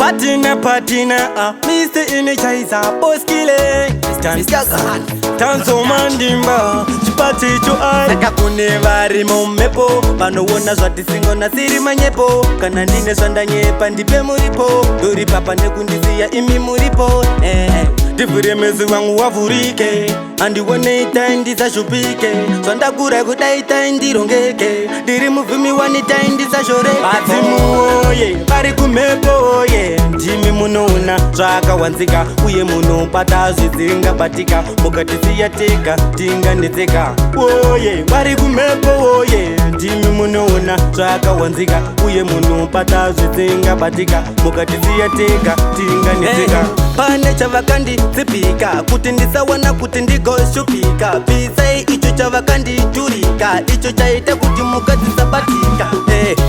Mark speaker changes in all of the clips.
Speaker 1: patina, Mr. Energizer, Boss Kile, Mr. God, Tanzo Mandimba, Chipati Chuai, Saka kune vari mumepo, vanowona zvatisingona siri manyepo, kana ndine zvandanyepa ndipe muripo, dori papa nekundisiya imi muripo, ndivhure meso wangu wavhurike, handione itai ndisashupike, zvandakura kudai itai ndirongeke, ndiri muvhimi wanitai ndisashoreke. Vadzimuoye vari kumhepo ye, ndimi munoona zvakawanzika uye munobata zvidzingabatika, mukatisiya tega tinganetseka. Oye vari kumhepo oye, ndimi munoona zvakawanzika uye munobata zvidzingabatika, mukatisiya tega tinganetseka. Pane chavakanditsipika kuti ndisawana kuti ndigoshupika, pisai icho chavakandijurika, icho chaita kuti mhuka dzisabatika.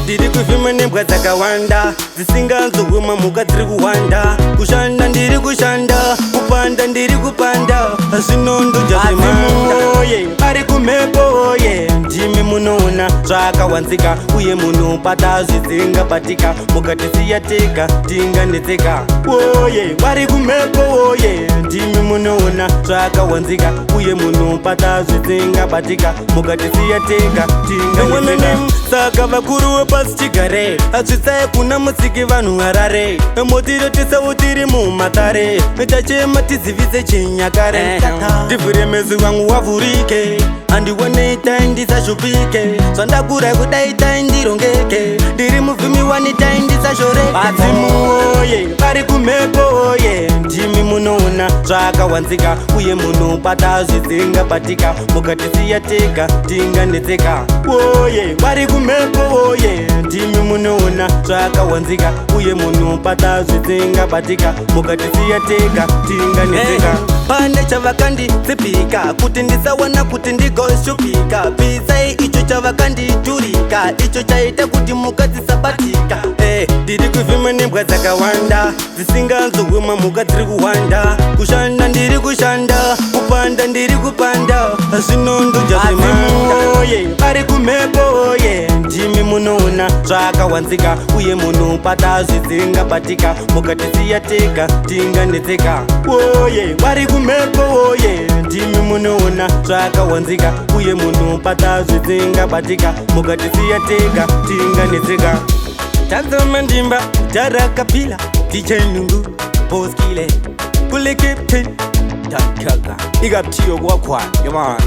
Speaker 1: Ndiri kufema nembwa dzakawanda dzisinganzoguma mhuka dziri kuwanda, kushanda ndiri kushanda, kupanda ndiri kupanda, zvinondodya zvemanda. Ari kumhepo ye, ndimi munoona zvakawanzika uye munobata zvidzingabatika, mukatisiya tega tinganetseka. Oye vari kumhepo ye, ndimi munoona zvakawanzika uye munobata zvidzingabatika, mukatisiya tega tinganetseka. Saka vakuru vepasi chigare, atsvitsai kuna musiki vanhu harare, motirotisa tiri mumatare, tachema tizivise chinyakare. Ndivhure meso wangu wavhurike, handione itai ndisashupike, zvandakura kudai itai ndirongeke, ndiri muvhimi wanitai ndisashoreke. Vadzimuoye vari kumhepo ye, ndimi munoona zvakawanzika uye munobata zvidzingabatika, mukatisiya tega tinganetseka. Oye vari kumhepo ye, ndimi munoona zvakawanzika uye munobata zvidzingabatika, mukatisiya tega tinganetseka. Pane chavakanditsipika kuti ndisawana kuti ndigoshupika, pisai icho chavakandijurika, icho chaita kuti mhuka dzisabatika. Ndiri kufema nembwa dzakawanda dzisinganzoguma mhuka dziri kuwanda, kushanda ndiri kushanda, kupanda ndiri kupanda, zvinondodya zvemanda. Ari kumhepo ye, ndimi munoona zvakawanzika uye munobata zvidzingabatika, mukatisiya tega tinganetseka. Oye vari kumhepo ye, ndimi munoona zvakawanzika uye munobata zvidzingabatika, mukatisiya tega tinganetseka. Tanzo Mandimba, Jarakapila, DJ Nungu, Boss Kile, Kule Captain, Dankaga. Big up to you, walk one, come on.